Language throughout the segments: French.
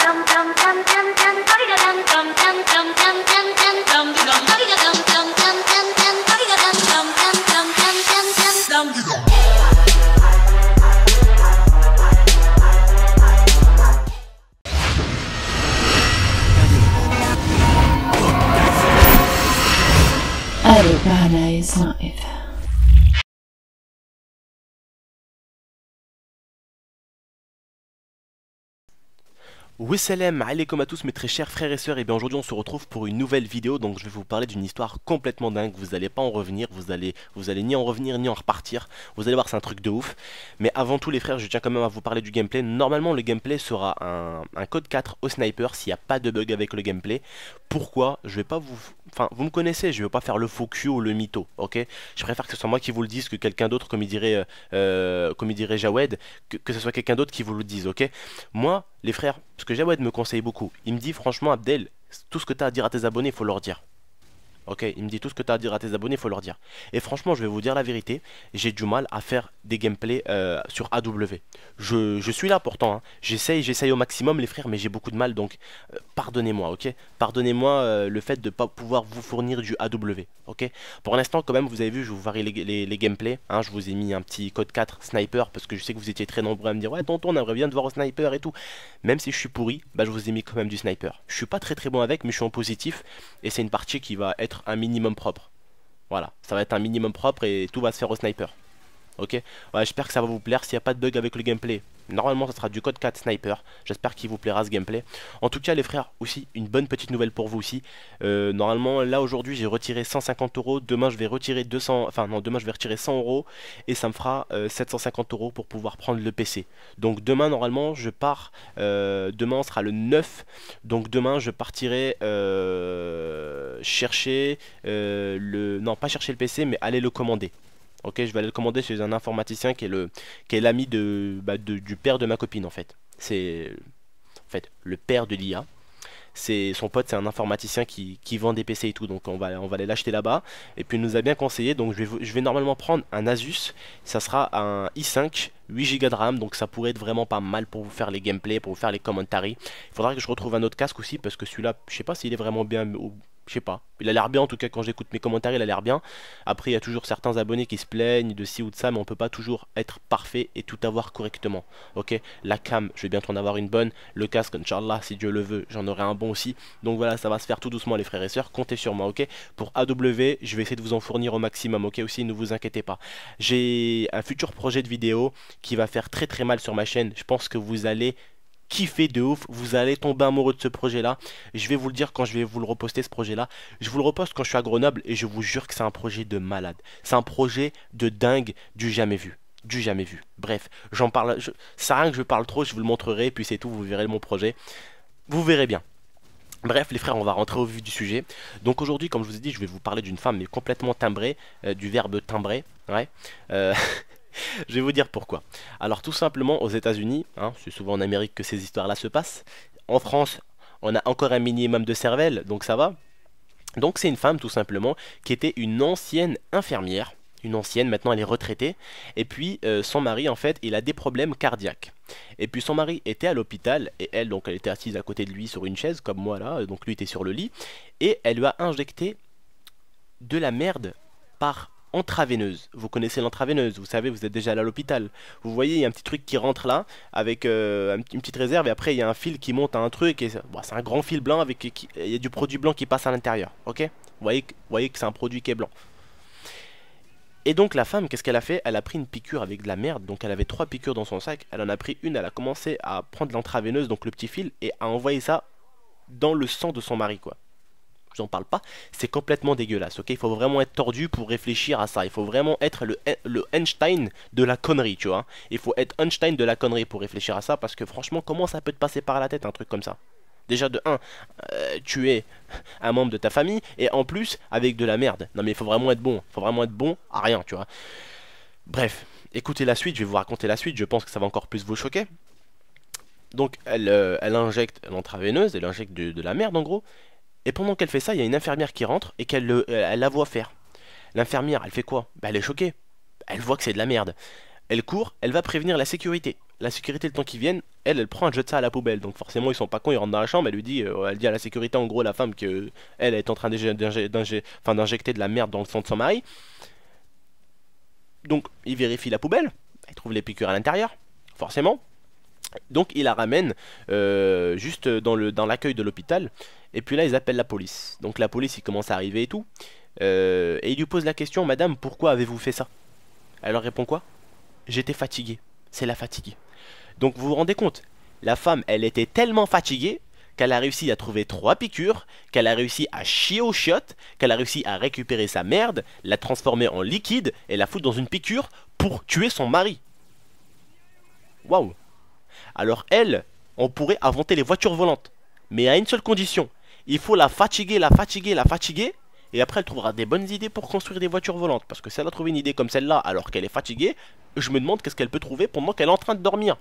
Allez, Paradise Live. Wassalam alaikum à tous mes très chers frères et sœurs, et bien aujourd'hui on se retrouve pour une nouvelle vidéo. Donc je vais vous parler d'une histoire complètement dingue. Vous allez pas en revenir, vous allez ni en revenir ni en repartir. Vous allez voir, c'est un truc de ouf. Mais avant tout les frères, je tiens quand même à vous parler du gameplay. Normalement le gameplay sera un code 4 au sniper s'il n'y a pas de bug avec le gameplay. Pourquoi? Je vais pas vous... Enfin vous me connaissez, je vais pas faire le faux cul ou le mytho, ok? Je préfère que ce soit moi qui vous le dise que quelqu'un d'autre, comme il dirait Jawed, que ce soit quelqu'un d'autre qui vous le dise, ok? Moi, les frères, parce que Jawed me conseille beaucoup, il me dit franchement Abdel, tout ce que tu as à dire à tes abonnés, il faut leur dire. Ok, il me dit tout ce que tu as à dire à tes abonnés, il faut leur dire. Et franchement, je vais vous dire la vérité, j'ai du mal à faire des gameplays sur AW. Je suis là pourtant, hein. J'essaye au maximum les frères, mais j'ai beaucoup de mal, donc pardonnez-moi, ok? Pardonnez-moi le fait de ne pas pouvoir vous fournir du AW, ok? Pour l'instant, quand même, vous avez vu, je vous varie les gameplays, hein. Je vous ai mis un petit code 4 sniper, parce que je sais que vous étiez très nombreux à me dire, ouais tonton, on aimerait bien te voir au sniper et tout. Même si je suis pourri, bah je vous ai mis quand même du sniper. Je suis pas très bon avec, mais je suis en positif, et c'est une partie qui va être un minimum propre. Voilà, ça va être un minimum propre et tout va se faire au sniper. Ok, ouais, j'espère que ça va vous plaire. S'il n'y a pas de bug avec le gameplay, normalement ça sera du code 4 sniper. J'espère qu'il vous plaira ce gameplay. En tout cas les frères, aussi une bonne petite nouvelle pour vous aussi. Normalement là aujourd'hui j'ai retiré 150 €. Demain je vais retirer 200, enfin non, demain je vais retirer 100 € et ça me fera 750 € pour pouvoir prendre le PC. Donc demain normalement je pars, demain sera le 9. Donc demain je partirai chercher non pas chercher le PC mais aller le commander. Ok, je vais aller le commander chez un informaticien qui est l'ami du père de ma copine en fait. C'est en fait le père de l'IA. C'est son pote, c'est un informaticien qui vend des PC et tout, donc on va aller l'acheter là-bas. Et puis il nous a bien conseillé, donc je vais normalement prendre un Asus. Ça sera un i5 8 Go de RAM, donc ça pourrait être vraiment pas mal pour vous faire les gameplays, pour vous faire les commentaries. Il faudra que je retrouve un autre casque aussi parce que celui-là, je sais pas s'il est vraiment bien. Je sais pas, il a l'air bien en tout cas. Quand j'écoute mes commentaires il a l'air bien. Après il y a toujours certains abonnés qui se plaignent de ci ou de ça, mais on peut pas toujours être parfait et tout avoir correctement. Ok, la cam je vais bientôt en avoir une bonne. Le casque Inch'Allah si Dieu le veut j'en aurai un bon aussi. Donc voilà, ça va se faire tout doucement les frères et sœurs, comptez sur moi, ok. Pour AW je vais essayer de vous en fournir au maximum, ok. Aussi ne vous inquiétez pas, j'ai un futur projet de vidéo qui va faire très mal sur ma chaîne. Je pense que vous allez kiffer de ouf, vous allez tomber amoureux de ce projet là. Je vais vous le dire quand je vais vous le reposter, ce projet là. Je vous le reposte quand je suis à Grenoble et je vous jure que c'est un projet de malade. C'est un projet de dingue, du jamais vu. Du jamais vu. Bref, j'en parle, ça sert à rien que je parle trop, je vous le montrerai, puis c'est tout, vous verrez mon projet. Vous verrez bien. Bref les frères, on va rentrer au vif du sujet. Donc aujourd'hui, comme je vous ai dit, je vais vous parler d'une femme mais complètement timbrée, du verbe timbrer, ouais. Je vais vous dire pourquoi. Alors tout simplement aux États-Unis, hein, c'est souvent en Amérique que ces histoires-là se passent. En France, on a encore un minimum de cervelle, donc ça va. Donc c'est une femme tout simplement qui était une ancienne infirmière. Une ancienne, maintenant elle est retraitée. Et puis son mari en fait, il a des problèmes cardiaques. Et puis son mari était à l'hôpital et elle, donc elle était assise à côté de lui sur une chaise comme moi là. Donc lui était sur le lit. Et elle lui a injecté de la merde par intraveineuse. Vous connaissez l'intraveineuse, vous savez, vous êtes déjà allé à l'hôpital. Vous voyez, il y a un petit truc qui rentre là, avec une petite réserve, et après il y a un fil qui monte à un truc, et bon, c'est un grand fil blanc, avec il y a du produit blanc qui passe à l'intérieur, ok? Vous voyez que c'est un produit qui est blanc. Et donc la femme, qu'est-ce qu'elle a fait? Elle a pris une piqûre avec de la merde, donc elle avait 3 piqûres dans son sac, elle en a pris une, elle a commencé à prendre l'intraveineuse, donc le petit fil, et à envoyer ça dans le sang de son mari, quoi. J'en parle pas, c'est complètement dégueulasse, ok. Il faut vraiment être tordu pour réfléchir à ça. Il faut vraiment être le Einstein de la connerie, tu vois. Il faut être Einstein de la connerie pour réfléchir à ça, parce que franchement, comment ça peut te passer par la tête un truc comme ça? Déjà de 1, tu es un membre de ta famille, et en plus, avec de la merde. Non mais il faut vraiment être bon, il faut vraiment être bon à rien, tu vois. Bref, écoutez la suite, je vais vous raconter la suite, je pense que ça va encore plus vous choquer. Donc elle injecte l'intraveineuse, elle injecte de la merde en gros. Et pendant qu'elle fait ça, il y a une infirmière qui rentre et elle la voit faire. L'infirmière, elle fait quoi? Bah, elle est choquée. Elle voit que c'est de la merde. Elle court, elle va prévenir la sécurité. La sécurité, le temps qu'ils viennent, elle prend, elle jette ça à la poubelle. Donc forcément, ils sont pas cons, ils rentrent dans la chambre, elle dit à la sécurité, en gros, la femme, que elle est en train d'injecter de la merde dans le sang de son mari. Donc, il vérifie la poubelle, il trouve les piqûres à l'intérieur, forcément. Donc, il la ramène juste dans l'accueil de l'hôpital. Et puis là, ils appellent la police. Donc, la police, il commence à arriver et tout. Et il lui pose la question, madame, pourquoi avez-vous fait ça? Elle leur répond quoi? J'étais fatigué. C'est la fatigue. Donc, vous vous rendez compte? La femme, elle était tellement fatiguée qu'elle a réussi à trouver 3 piqûres, qu'elle a réussi à chier aux chiottes, qu'elle a réussi à récupérer sa merde, la transformer en liquide et la foutre dans une piqûre pour tuer son mari. Waouh! Alors elle, on pourrait inventer les voitures volantes. Mais à une seule condition. Il faut la fatiguer, la fatiguer, la fatiguer. Et après elle trouvera des bonnes idées pour construire des voitures volantes. Parce que si elle a trouvé une idée comme celle-là alors qu'elle est fatiguée, je me demande qu'est-ce qu'elle peut trouver pendant qu'elle est en train de dormir.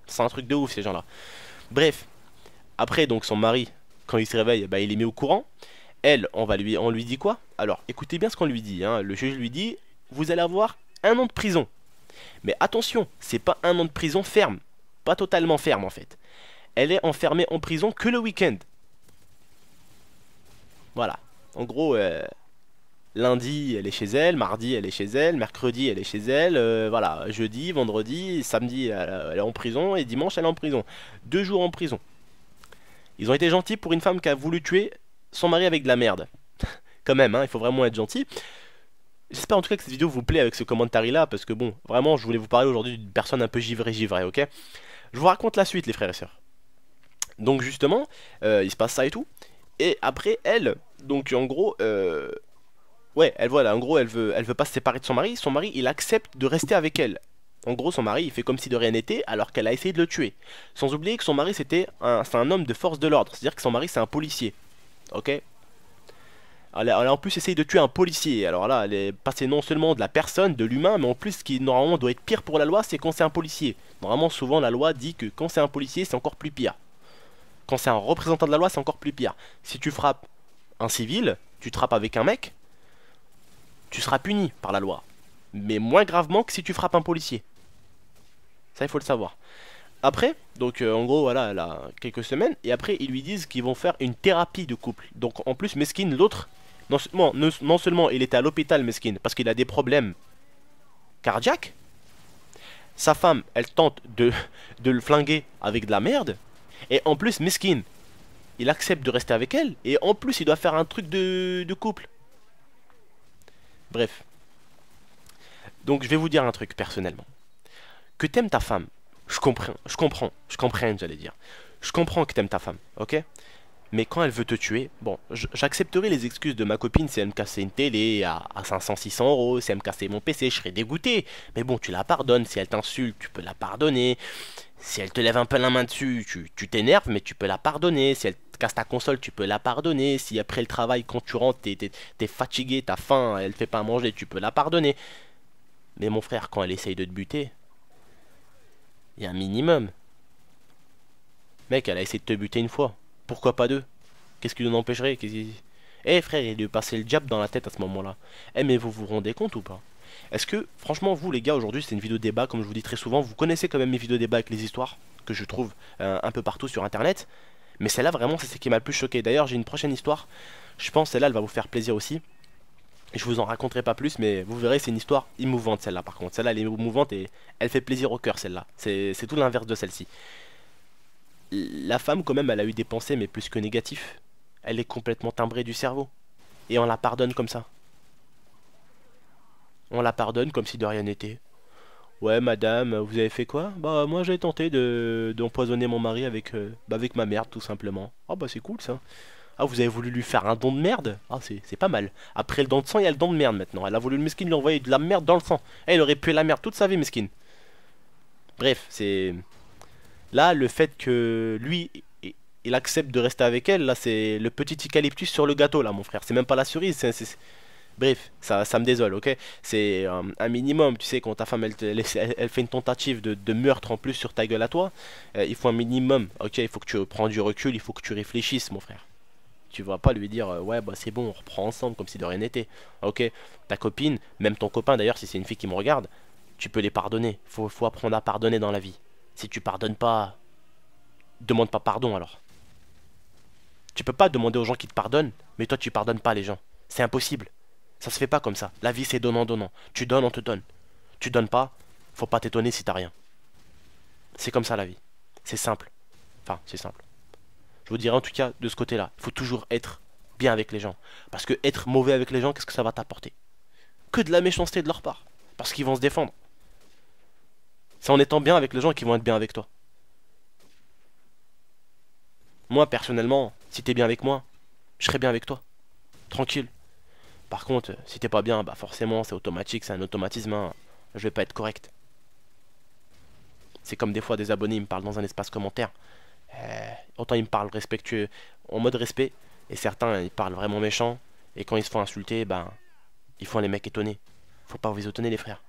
C'est un truc de ouf ces gens-là. Bref. Après donc son mari, quand il se réveille, bah, il est mis au courant. Elle, on lui dit quoi? Alors écoutez bien ce qu'on lui dit. Hein. Le juge lui dit, vous allez avoir 1 an de prison. Mais attention, c'est pas 1 an de prison ferme. Pas totalement ferme en fait. Elle est enfermée en prison que le week-end. Voilà. En gros, lundi elle est chez elle, mardi elle est chez elle, mercredi elle est chez elle, voilà, jeudi, vendredi, samedi elle est en prison et dimanche elle est en prison. 2 jours en prison. Ils ont été gentils pour une femme qui a voulu tuer son mari avec de la merde. Quand même, hein, il faut vraiment être gentil. J'espère en tout cas que cette vidéo vous plaît avec ce commentaire là, parce que bon, vraiment je voulais vous parler aujourd'hui d'une personne un peu givrée, ok? Je vous raconte la suite les frères et sœurs. Donc justement, il se passe ça et tout. Et après elle, donc en gros, ouais, elle voilà, en gros elle veut pas se séparer de son mari. Son mari il accepte de rester avec elle. En gros son mari il fait comme si de rien n'était alors qu'elle a essayé de le tuer. Sans oublier que son mari c'est un homme de force de l'ordre. C'est à dire que son mari c'est un policier. Ok? Elle a en plus essayé de tuer un policier. Alors là, elle est passée non seulement de la personne, de l'humain, mais en plus, ce qui normalement doit être pire pour la loi, c'est quand c'est un policier. Normalement, souvent, la loi dit que quand c'est un policier, c'est encore plus pire. Quand c'est un représentant de la loi, c'est encore plus pire. Si tu frappes un civil, tu te frappes avec un mec, tu seras puni par la loi. Mais moins gravement que si tu frappes un policier. Ça, il faut le savoir. Après, donc en gros, voilà, elle a quelques semaines, et après, ils lui disent qu'ils vont faire une thérapie de couple. Donc en plus, Meskin, l'autre, non seulement il était à l'hôpital, Meskin, parce qu'il a des problèmes cardiaques, sa femme, elle tente de le flinguer avec de la merde, et en plus, Meskin, il accepte de rester avec elle, et en plus, il doit faire un truc de couple. Bref. Donc je vais vous dire un truc personnellement. Que t'aimes ta femme, je comprends, j'allais dire. Je comprends que t'aimes ta femme, ok? Mais quand elle veut te tuer, bon, j'accepterai les excuses de ma copine si elle me cassait une télé à 500-600 euros, si elle me cassait mon PC, je serais dégoûté. Mais bon, tu la pardonnes, si elle t'insulte, tu peux la pardonner. Si elle te lève un peu la main dessus, tu t'énerves, mais tu peux la pardonner. Si elle te casse ta console, tu peux la pardonner. Si après le travail, quand tu rentres, t'es fatigué, t'as faim, elle te fait pas à manger, tu peux la pardonner. Mais mon frère, quand elle essaye de te buter, il y a un minimum. Mec, elle a essayé de te buter une fois. Pourquoi pas 2? Qu'est-ce qui nous empêcherait? Eh frère, il lui passait le diable dans la tête à ce moment-là. Eh mais vous vous rendez compte ou pas? Est-ce que, franchement, vous les gars, aujourd'hui c'est une vidéo débat, comme je vous dis très souvent, vous connaissez quand même mes vidéos débat avec les histoires, que je trouve un peu partout sur internet. Mais celle-là vraiment c'est ce qui m'a le plus choqué. D'ailleurs j'ai une prochaine histoire, je pense celle-là elle va vous faire plaisir aussi. Je vous en raconterai pas plus, mais vous verrez c'est une histoire émouvante celle-là par contre. Celle-là elle est émouvante et elle fait plaisir au cœur celle-là. C'est tout l'inverse de celle-ci. La femme quand même elle a eu des pensées mais plus que négatifs. Elle est complètement timbrée du cerveau. Et on la pardonne comme ça. On la pardonne comme si de rien n'était. Ouais madame, vous avez fait quoi? Bah moi j'ai tenté d'empoisonner mon mari avec ma merde tout simplement. Ah bah c'est cool ça. Ah vous avez voulu lui faire un don de merde? Ah c'est pas mal. Après le don de sang il y a le don de merde maintenant. Elle a voulu le mesquine lui envoyer de la merde dans le sang. Elle aurait pué la merde toute sa vie mesquine. Bref c'est... Là le fait que lui il accepte de rester avec elle, là c'est le petit eucalyptus sur le gâteau là mon frère. C'est même pas la cerise, bref, ça me désole, ok? C'est un minimum, tu sais, quand ta femme elle fait une tentative de meurtre en plus sur ta gueule à toi, il faut un minimum, ok? Il faut que tu prends du recul, il faut que tu réfléchisses, mon frère. Tu vas pas lui dire, ouais, bah c'est bon, on reprend ensemble comme si de rien n'était, ok? Ta copine, même ton copain d'ailleurs, si c'est une fille qui me regarde, tu peux les pardonner. Faut apprendre à pardonner dans la vie. Si tu pardonnes pas, demande pas pardon alors. Tu peux pas demander aux gens qui te pardonnent, mais toi tu pardonnes pas les gens. C'est impossible. Ça se fait pas comme ça. La vie c'est donnant-donnant. Tu donnes, on te donne. Tu donnes pas, faut pas t'étonner si t'as rien. C'est comme ça la vie. C'est simple. Enfin, c'est simple. Je vous dirais en tout cas de ce côté-là. Il faut toujours être bien avec les gens. Parce que être mauvais avec les gens, qu'est-ce que ça va t'apporter? Que de la méchanceté de leur part. Parce qu'ils vont se défendre. C'est en étant bien avec les gens qu'ils vont être bien avec toi. Moi, personnellement, si t'es bien avec moi, je serai bien avec toi. Tranquille. Par contre, si t'es pas bien, bah forcément, c'est automatique, c'est un automatisme, hein. Je vais pas être correct. C'est comme des fois des abonnés, ils me parlent dans un espace commentaire. Autant ils me parlent respectueux, en mode respect, et certains, ils parlent vraiment méchant, et quand ils se font insulter, ben, ils font les mecs étonnés. Faut pas vous étonner, les frères.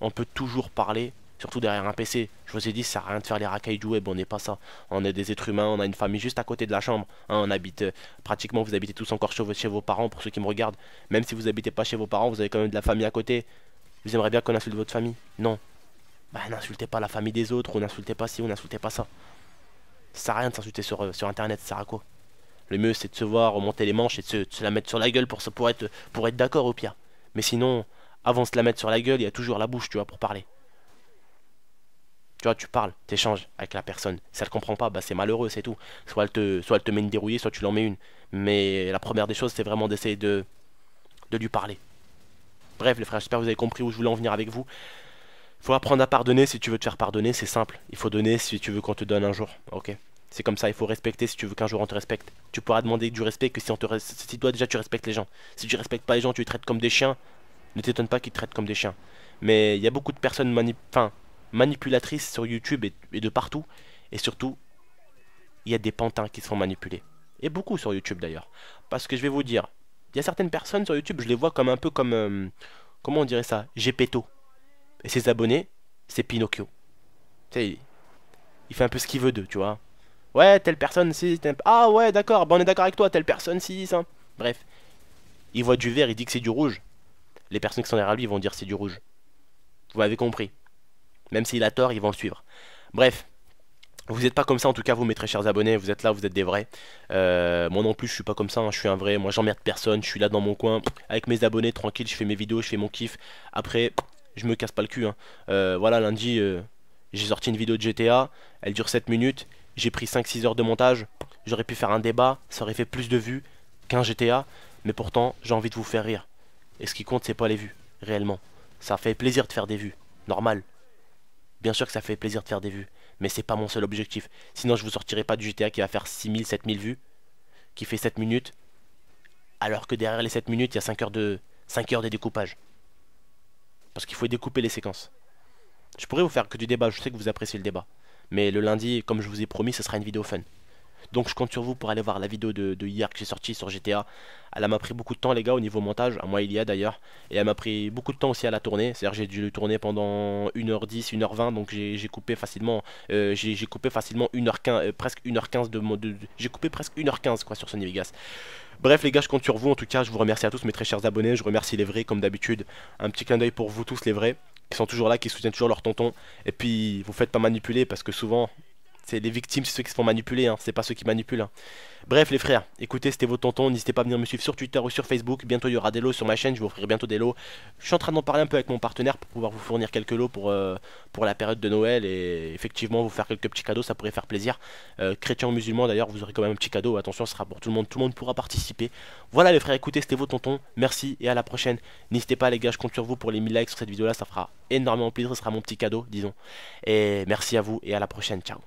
On peut toujours parler, surtout derrière un PC. Je vous ai dit, ça sert à rien de faire les racailles du web, on n'est pas ça. On est des êtres humains, on a une famille juste à côté de la chambre. Hein, on habite, pratiquement, vous habitez tous encore chez vos parents, pour ceux qui me regardent. Même si vous habitez pas chez vos parents, vous avez quand même de la famille à côté. Vous aimeriez bien qu'on insulte votre famille? Non. Bah n'insultez pas la famille des autres, ou n'insultez pas ci, ou n'insultez pas ça. Ça sert à rien de s'insulter sur internet, ça sert à quoi? Le mieux c'est de se voir, remonter les manches et de se la mettre sur la gueule pour être d'accord au pire. Mais sinon, avant de se la mettre sur la gueule, il y a toujours la bouche, tu vois, pour parler. Tu vois, tu parles, t'échanges avec la personne. Si elle comprend pas, bah c'est malheureux, c'est tout. Soit elle te met une dérouillée, soit tu l'en mets une. Mais la première des choses, c'est vraiment d'essayer de lui parler. Bref, les frères, j'espère que vous avez compris où je voulais en venir avec vous. Faut apprendre à pardonner si tu veux te faire pardonner, c'est simple. Il faut donner si tu veux qu'on te donne un jour, ok? C'est comme ça, il faut respecter si tu veux qu'un jour on te respecte. Tu pourras demander du respect que si toi déjà tu respectes les gens. Si tu respectes pas les gens, tu les traites comme des chiens, ne t'étonne pas qu'ils te traitent comme des chiens. Mais il y a beaucoup de personnes manipulatrices sur YouTube et de partout. Et surtout, il y a des pantins qui se font manipuler. Et beaucoup sur YouTube d'ailleurs. Parce que je vais vous dire, il y a certaines personnes sur YouTube, je les vois comme un peu comme... comment on dirait ça? Gepetto. Et ses abonnés, c'est Pinocchio. Tu sais, il fait un peu ce qu'il veut d'eux, tu vois. Ouais, telle personne, si... Ah ouais, d'accord, bah on est d'accord avec toi, telle personne, si, ça. Bref. Il voit du vert, il dit que c'est du rouge. Les personnes qui sont derrière lui, ils vont dire c'est du rouge. Vous m'avez compris. Même s'il a tort, ils vont le suivre. Bref. Vous n'êtes pas comme ça en tout cas vous mes très chers abonnés, vous êtes là, vous êtes des vrais. Moi non plus je suis pas comme ça, hein, je suis un vrai, moi j'emmerde personne, je suis là dans mon coin, avec mes abonnés, tranquille, je fais mes vidéos, je fais mon kiff. Après, je me casse pas le cul, hein. Voilà, lundi, j'ai sorti une vidéo de GTA, elle dure 7 minutes, j'ai pris 5-6 heures de montage, j'aurais pu faire un débat, ça aurait fait plus de vues qu'un GTA, mais pourtant j'ai envie de vous faire rire. Et ce qui compte c'est pas les vues, réellement. Ça fait plaisir de faire des vues, normal. Bien sûr que ça fait plaisir de faire des vues, mais c'est pas mon seul objectif. Sinon je vous sortirai pas du GTA qui va faire 6000, 7000 vues, qui fait 7 minutes, alors que derrière les 7 minutes il y a 5 heures de découpage. Parce qu'il faut découper les séquences. Je pourrais vous faire que du débat, je sais que vous appréciez le débat. Mais le lundi, comme je vous ai promis, ce sera une vidéo fun. Donc je compte sur vous pour aller voir la vidéo de hier que j'ai sortie sur GTA. Elle m'a pris beaucoup de temps les gars au niveau montage, à moi il y a d'ailleurs. Et elle m'a pris beaucoup de temps aussi à la tourner. C'est-à-dire j'ai dû le tourner pendant 1h10, 1h20. Donc j'ai coupé facilement j'ai coupé facilement 1h15, presque 1h15 j'ai coupé presque 1h15 quoi sur Sony Vegas. Bref les gars, je compte sur vous en tout cas, je vous remercie à tous mes très chers abonnés, je remercie les vrais comme d'habitude. Un petit clin d'œil pour vous tous les vrais, qui sont toujours là, qui soutiennent toujours leur tonton. Et puis vous faites pas manipuler parce que souvent... c'est les victimes, c'est ceux qui se font manipuler, hein. C'est pas ceux qui manipulent, hein. Bref les frères, écoutez, c'était vos tontons, n'hésitez pas à venir me suivre sur Twitter ou sur Facebook, bientôt il y aura des lots sur ma chaîne, je vous offrirai bientôt des lots. Je suis en train d'en parler un peu avec mon partenaire pour pouvoir vous fournir quelques lots pour la période de Noël et effectivement vous faire quelques petits cadeaux, ça pourrait faire plaisir. Chrétiens ou musulmans d'ailleurs, vous aurez quand même un petit cadeau, attention, ce sera pour tout le monde pourra participer. Voilà les frères, écoutez, c'était vos tontons, merci et à la prochaine. N'hésitez pas les gars, je compte sur vous pour les 1000 likes sur cette vidéo là, ça fera énormément plaisir, ce sera mon petit cadeau, disons. Et merci à vous et à la prochaine, ciao.